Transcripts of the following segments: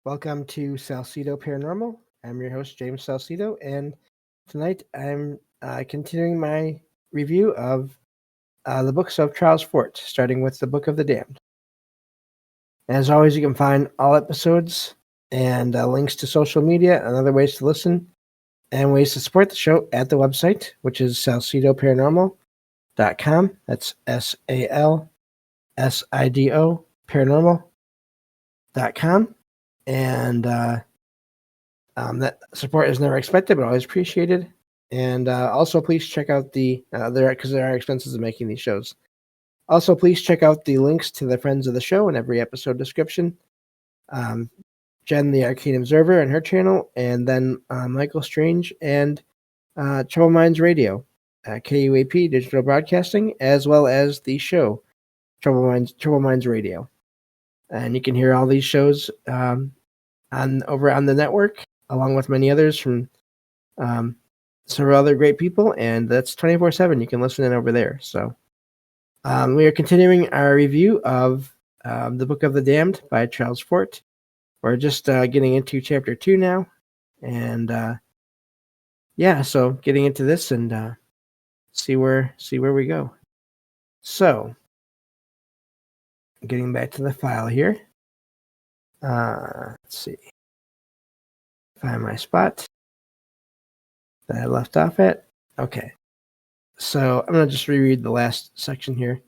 Welcome to Salsido Paranormal. I'm your host, James Salsido, and tonight I'm continuing my review of the books of Charles Fort, starting with the Book of the Damned. As always, you can find all episodes and links to social media and other ways to listen and ways to support the show at the website, which is salsidoparanormal.com. That's SALSIDO paranormal.com. And that support is never expected, but always appreciated. And also, please check out because there are expenses of making these shows. Also, please check out the links to the friends of the show in every episode description. Jen, the Arcane Observer, and her channel, and then Michael Strange and Trouble Minds Radio, KUAP Digital Broadcasting, as well as the show Trouble Minds Radio. And you can hear all these shows over on the network, along with many others from several other great people, and that's 24/7. You can listen in over there. So we are continuing our review of the Book of the Damned by Charles Fort. We're just getting into chapter 2 now, and so getting into this and see where we go. So, getting back to the file here. Let's see. Find my spot that I left off at. Okay. So I'm going to just reread the last section here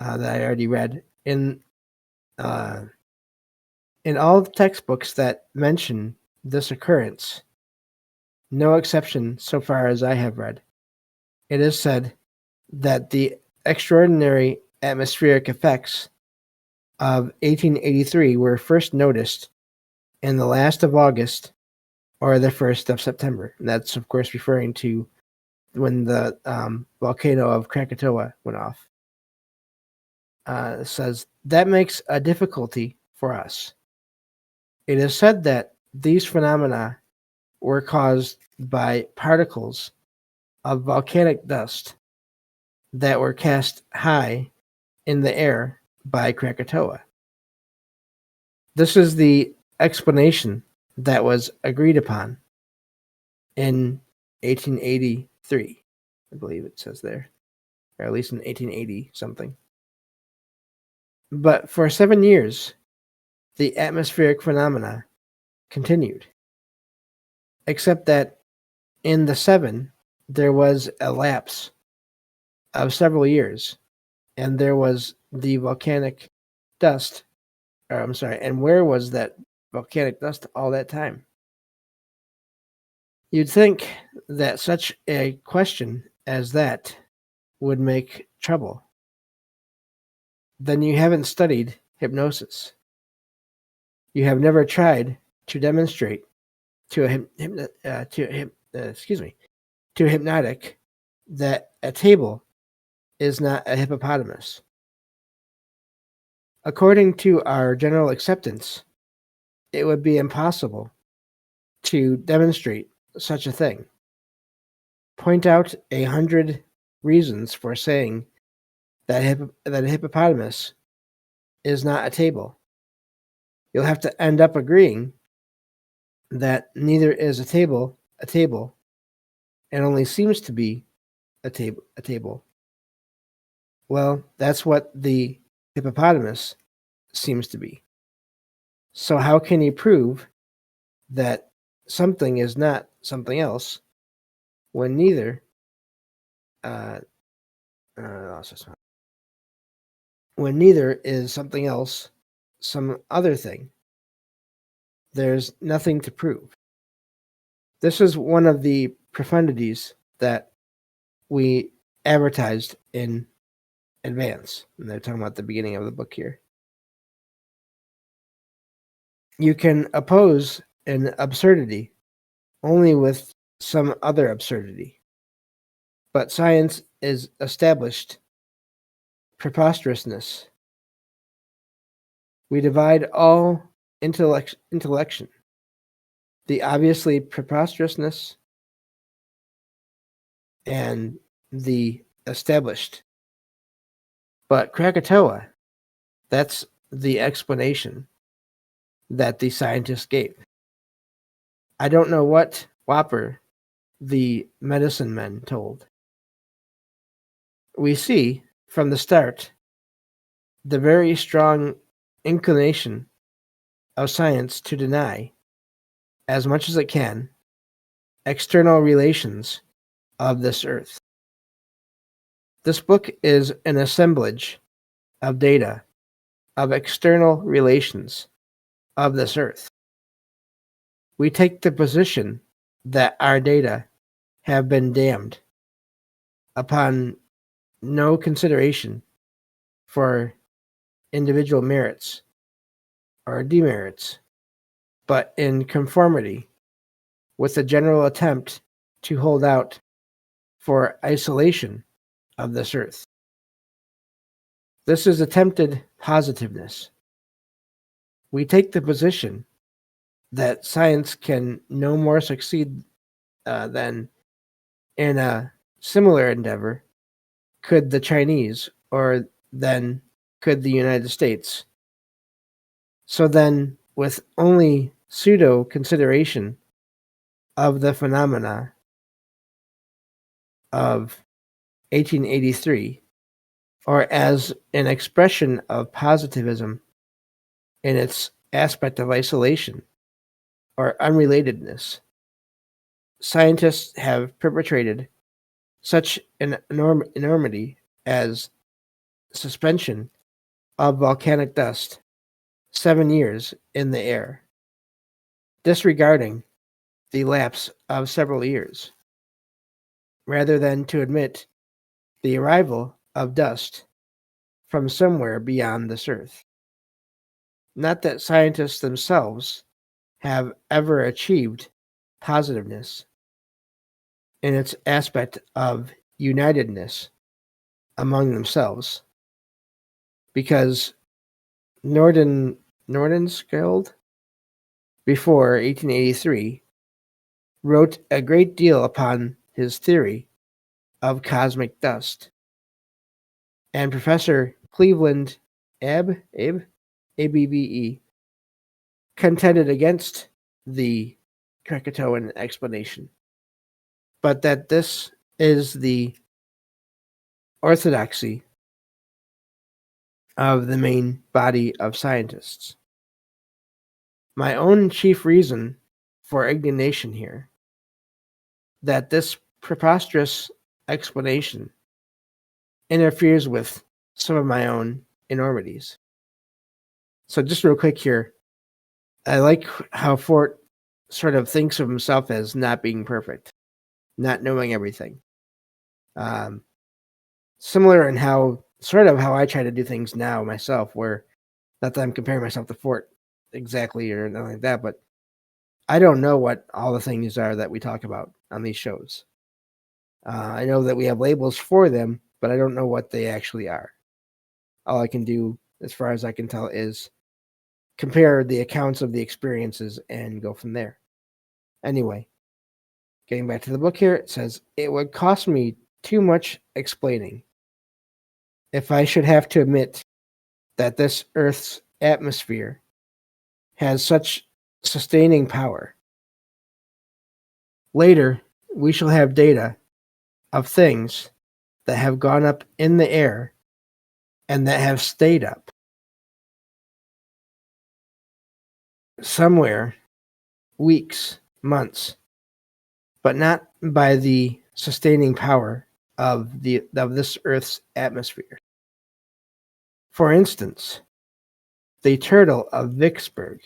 that I already read. In all the textbooks that mention this occurrence, no exception so far as I have read, it is said that the extraordinary atmospheric effects of 1883 were first noticed in the last of August or the 1st of September. And that's, of course, referring to when the volcano of Krakatoa went off. It says, that makes a difficulty for us. It is said that these phenomena were caused by particles of volcanic dust that were cast high in the air by Krakatoa. This is the explanation that was agreed upon in 1883, I believe it says there, or at least in 1880 something. But for 7 years, the atmospheric phenomena continued, except that in the 7, there was a lapse of several years, and there was the volcanic dust, and where was that volcanic dust all that time? You'd think that such a question as that would make trouble. Then you haven't studied hypnosis. You have never tried to demonstrate to a hypnotic that a table is not a hippopotamus. According to our general acceptance, it would be impossible to demonstrate such a thing. Point out 100 reasons for saying that a hippopotamus is not a table. You'll have to end up agreeing that neither is a table, and only seems to be a table. Well, that's what the hippopotamus seems to be. So how can you prove that something is not something else when neither is something else some other thing? There's nothing to prove. This is one of the profundities that we advertised in advance, and they're talking about the beginning of the book here. You can oppose an absurdity only with some other absurdity. But science is established preposterousness. We divide all intellection, the obviously preposterousness, and the established. But Krakatoa, that's the explanation. that the scientists gave. I don't know what Whopper the medicine men told. We see from the start the very strong inclination of science to deny, as much as it can, external relations of this earth. This book is an assemblage of data of external relations of this earth. We take the position that our data have been damned upon no consideration for individual merits or demerits, but in conformity with the general attempt to hold out for isolation of this earth. This is attempted positiveness. We take the position that science can no more succeed than in a similar endeavor could the Chinese or than could the United States. So then, with only pseudo consideration of the phenomena of 1883, or as an expression of positivism in its aspect of isolation or unrelatedness, scientists have perpetrated such an enormity as suspension of volcanic dust 7 years in the air, disregarding the lapse of several years, rather than to admit the arrival of dust from somewhere beyond this earth. Not that scientists themselves have ever achieved positiveness in its aspect of unitedness among themselves, because Nordenskjöld, before 1883, wrote a great deal upon his theory of cosmic dust, and Professor Cleveland Abbe, contended against the Krakatoan explanation, but that this is the orthodoxy of the main body of scientists. My own chief reason for indignation here, that this preposterous explanation interferes with some of my own enormities. So just real quick here, I like how Fort sort of thinks of himself as not being perfect, not knowing everything. Similar in how I try to do things now myself, where not that I'm comparing myself to Fort exactly or nothing like that, but I don't know what all the things are that we talk about on these shows. I know that we have labels for them, but I don't know what they actually are. All I can do, as far as I can tell, is compare the accounts of the experiences and go from there. Anyway, getting back to the book here, it says, it would cost me too much explaining if I should have to admit that this Earth's atmosphere has such sustaining power. Later, we shall have data of things that have gone up in the air and that have stayed up somewhere weeks, months, but not by the sustaining power of this Earth's atmosphere. For instance, the turtle of Vicksburg.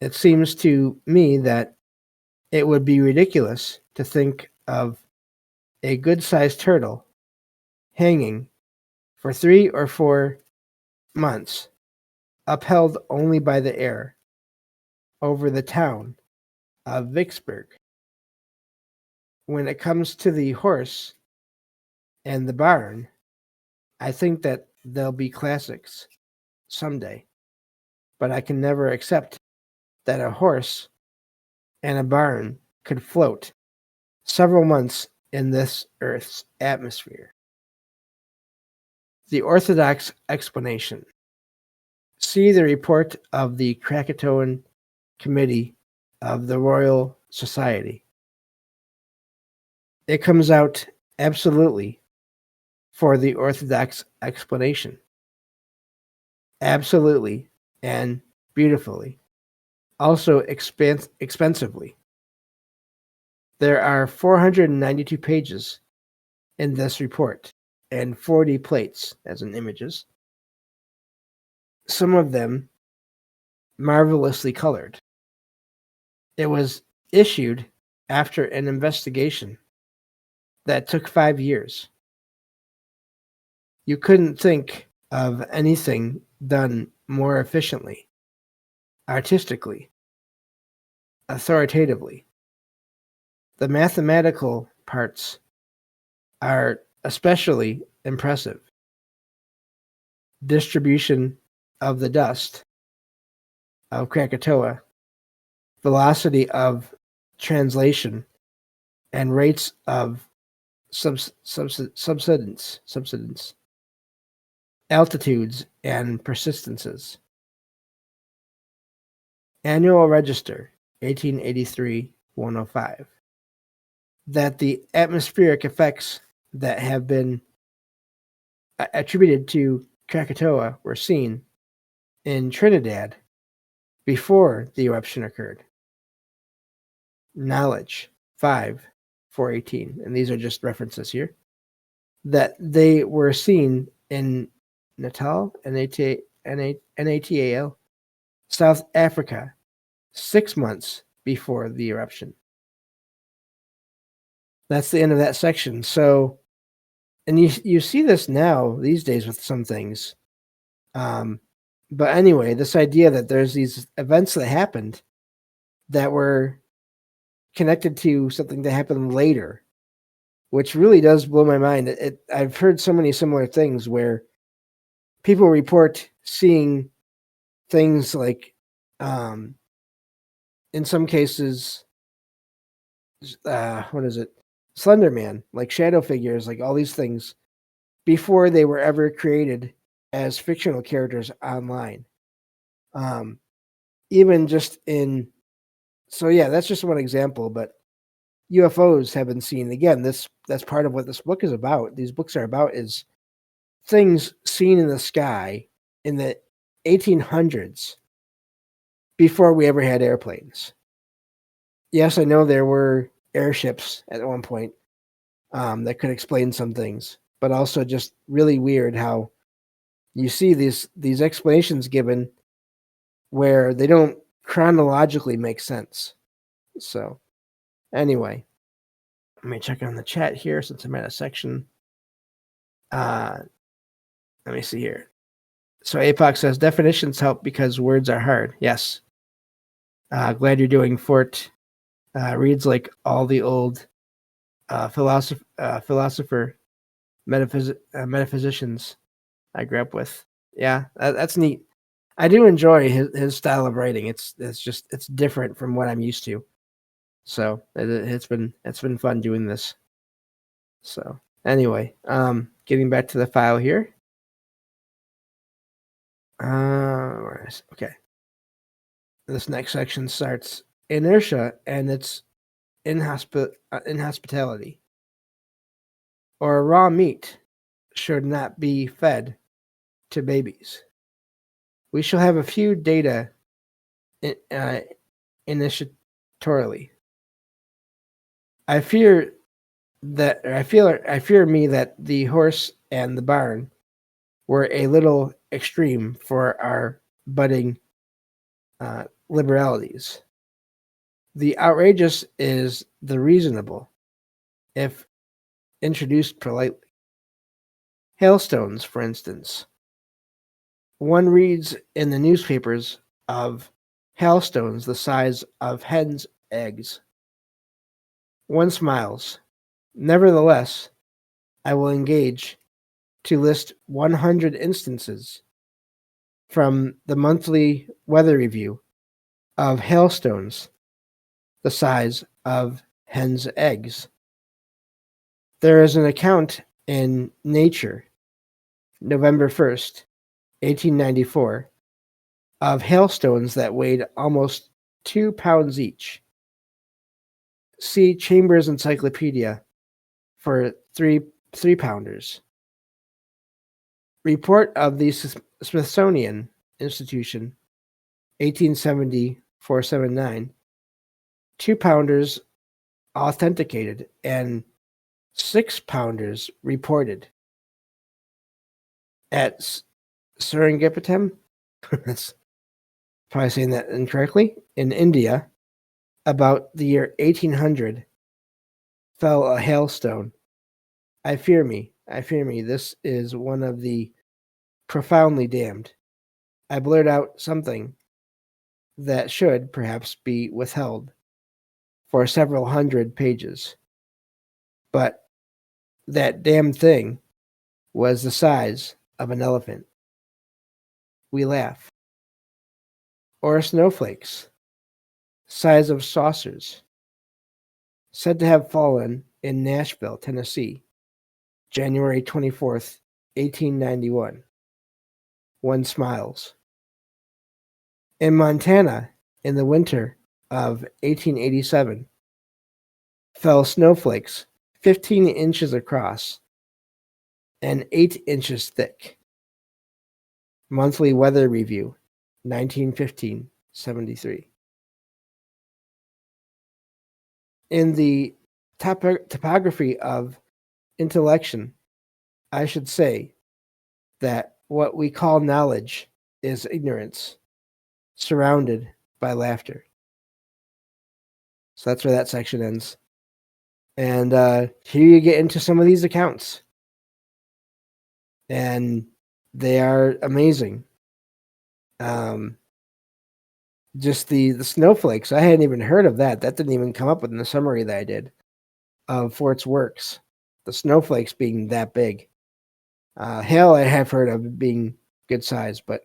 It seems to me that it would be ridiculous to think of a good-sized turtle hanging for 3 or 4 months, upheld only by the air, over the town of Vicksburg. When it comes to the horse and the barn, I think that they'll be classics someday, but I can never accept that a horse and a barn could float several months in this Earth's atmosphere. The orthodox explanation See the report of the Krakatoan Committee of the Royal Society. It comes out absolutely for the orthodox explanation. Absolutely and beautifully. Also expensively. There are 492 pages in this report and 40 plates, as in images. Some of them marvelously colored. It was issued after an investigation that took 5 years. You couldn't think of anything done more efficiently, artistically, authoritatively. The mathematical parts are especially impressive. Distribution of the dust of Krakatoa, velocity of translation, and rates of subsidence, altitudes and persistences. Annual Register, 1883-105. That the atmospheric effects that have been attributed to Krakatoa were seen in Trinidad before the eruption occurred. Knowledge, 5-418, and these are just references here, that they were seen in Natal, Natal, South Africa, 6 months before the eruption. That's the end of that section. So, and you see this now these days with some things. But anyway, this idea that there's these events that happened that were connected to something that happened later, which really does blow my mind. I've heard so many similar things where people report seeing things like, in some cases, what is it? Slender Man, like shadow figures, like all these things before they were ever created as fictional characters online. Even just in, so yeah, that's just one example, but UFOs have been seen. Again, that's part of what this book is about. These books are about is things seen in the sky in the 1800s before we ever had airplanes. Yes, I know there were airships at one point that could explain some things, but also just really weird how you see these explanations given where they don't chronologically make sense. So anyway, let me check on the chat here since I'm at a section. Let me see here. So APOC says definitions help because words are hard. Yes. Glad you're doing Fort. Reads like all the old philosopher metaphysicians I grew up with. Yeah, that's neat. I do enjoy his style of writing. It's different from what I'm used to. So it's been fun doing this. So anyway, getting back to the file here. Okay. This next section starts inertia and its inhospitality. Or raw meat should not be fed to babies. We shall have a few data initiatorily. I fear me that the horse and the barn were a little extreme for our budding liberalities. The outrageous is the reasonable, if introduced politely. Hailstones, for instance. One reads in the newspapers of hailstones the size of hens' eggs. One smiles. Nevertheless, I will engage to list 100 instances from the monthly weather review of hailstones the size of hens' eggs. There is an account in Nature, November 1st, 1894, of hailstones that weighed almost 2 pounds each. See Chambers Encyclopedia for 3 pounders. Report of the Smithsonian Institution, 1870-479. 2 pounders authenticated and 6 pounders reported. At Seringapatam, that's probably saying that incorrectly, in India, about the year 1800, fell a hailstone. I fear me, this is one of the profoundly damned. I blurt out something that should perhaps be withheld for several hundred pages. But that damned thing was the size of an elephant. We laugh. Or snowflakes, size of saucers, said to have fallen in Nashville, Tennessee, January 24th, 1891. One smiles. In Montana, in the winter of 1887, fell snowflakes 15 inches across and 8 inches thick. Monthly Weather Review, 1915-73. In the topography of intellection, I should say that what we call knowledge is ignorance, surrounded by laughter. So that's where that section ends. And here you get into some of these accounts. And they are amazing. Just the snowflakes. I hadn't even heard of that. That didn't even come up in the summary that I did of Fort's works. The snowflakes being that big. Hail I have heard of being good size, but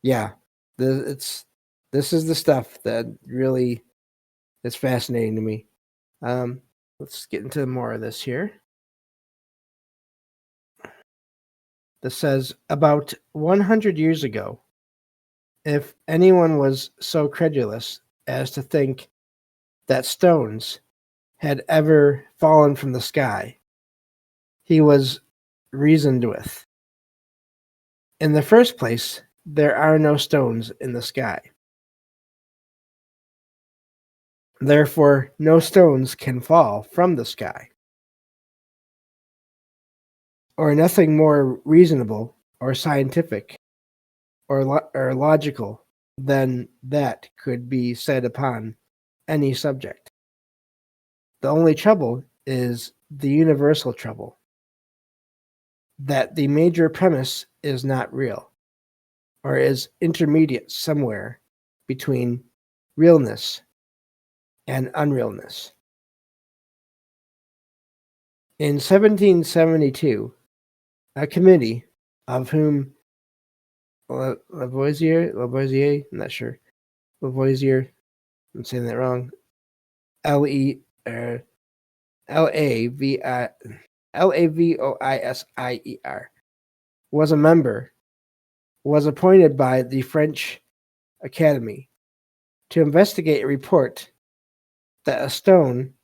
yeah, this is the stuff that really is fascinating to me. Let's get into more of this here. This says, about 100 years ago, if anyone was so credulous as to think that stones had ever fallen from the sky, he was reasoned with. In the first place, there are no stones in the sky. Therefore, no stones can fall from the sky. Or nothing more reasonable or scientific or logical than that could be said upon any subject. The only trouble is the universal trouble, that the major premise is not real, or is intermediate somewhere between realness and unrealness. In 1772, a committee, of whom Lavoisier, I'm not sure, Lavoisier, I'm saying that wrong, Lavoisier, was a member, was appointed by the French Academy to investigate a report that a stone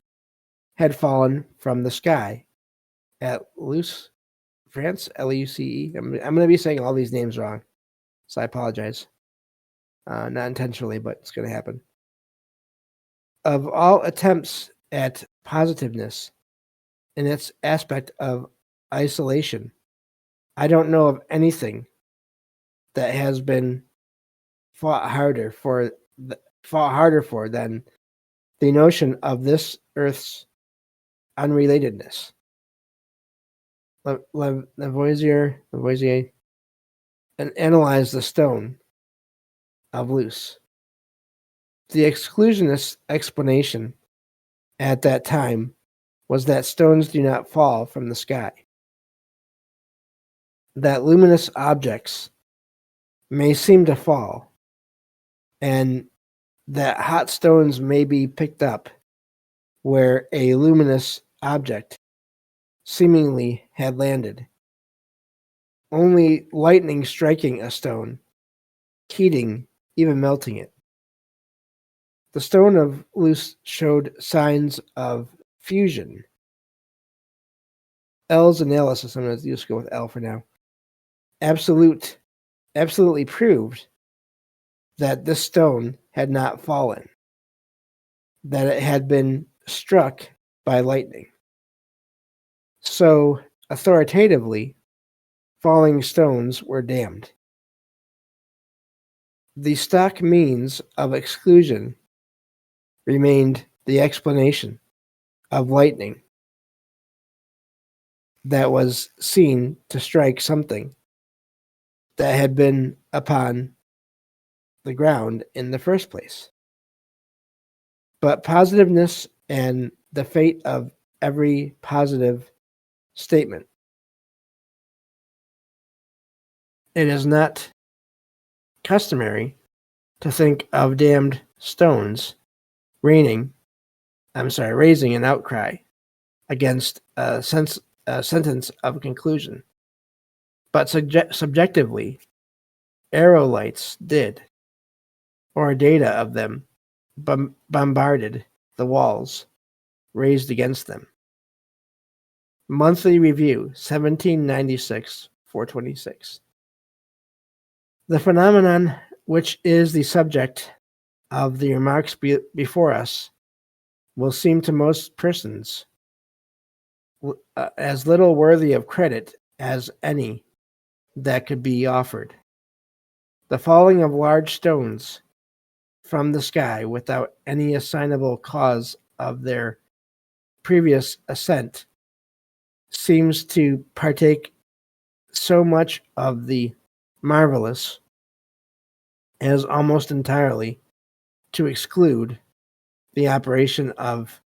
had fallen from the sky at Luce, France, Luce. I'm going to be saying all these names wrong, so I apologize. Not intentionally, but it's going to happen. Of all attempts at positiveness in its aspect of isolation, I don't know of anything that has been fought harder for than the notion of this Earth's unrelatedness. Lavoisier and analyzed the stone of Luce. The exclusionist explanation at that time was that stones do not fall from the sky, that luminous objects may seem to fall, and that hot stones may be picked up where a luminous object seemingly had landed. Only lightning striking a stone heating, even melting it. The stone of Luce showed signs of fusion. L's analysis, I'm going to just go with L for now, absolutely proved that this stone had not fallen, that it had been struck by lightning. So, authoritatively, falling stones were damned. The stock means of exclusion remained the explanation of lightning that was seen to strike something that had been upon the ground in the first place. But positiveness and the fate of every positive statement. It is not customary to think of damned stones raising an outcry against a sentence of conclusion. But subjectively, aerolites did, or data of them bombarded the walls raised against them. Monthly Review, 1796, 426. The phenomenon which is the subject of the remarks before us will seem to most persons as little worthy of credit as any that could be offered. The falling of large stones from the sky without any assignable cause of their previous ascent seems to partake so much of the marvelous as almost entirely to exclude the operation of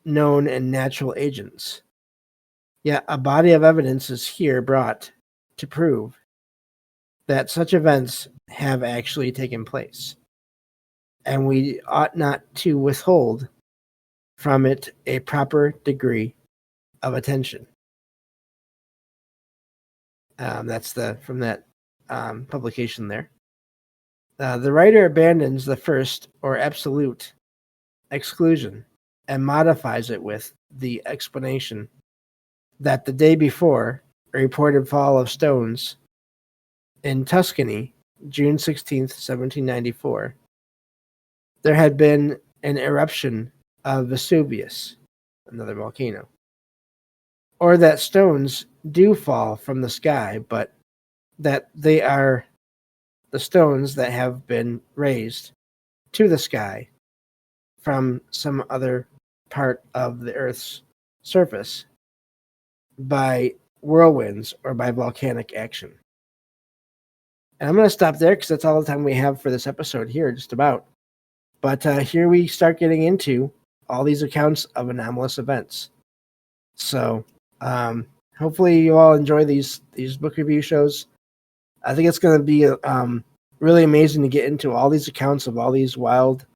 known and natural agents. Yet a body of evidence is here brought to prove that such events have actually taken place, and we ought not to withhold from it a proper degree of attention. That's from that publication there. The writer abandons the first or absolute exclusion and modifies it with the explanation that the day before a reported fall of stones in Tuscany, June 16th, 1794, there had been an eruption of Vesuvius, another volcano, or that stones do fall from the sky, but that they are the stones that have been raised to the sky from some other part of the Earth's surface by whirlwinds or by volcanic action. And I'm going to stop there because that's all the time we have for this episode here, just about. But here we start getting into all these accounts of anomalous events. So hopefully you all enjoy these book review shows. I think it's going to be really amazing to get into all these accounts of all these wild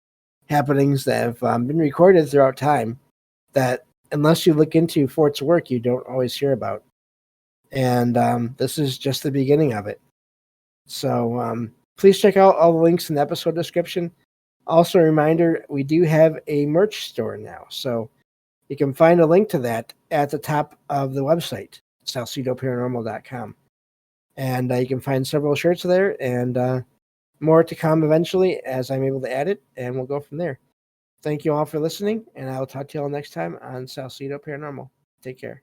happenings that have been recorded throughout time that, unless you look into Fort's work, you don't always hear about. And this is just the beginning of it. So please check out all the links in the episode description. Also, a reminder, we do have a merch store now. So you can find a link to that at the top of the website, salsidoparanormal.com. And you can find several shirts there and more to come eventually as I'm able to add it, and we'll go from there. Thank you all for listening, and I will talk to you all next time on Salsido Paranormal. Take care.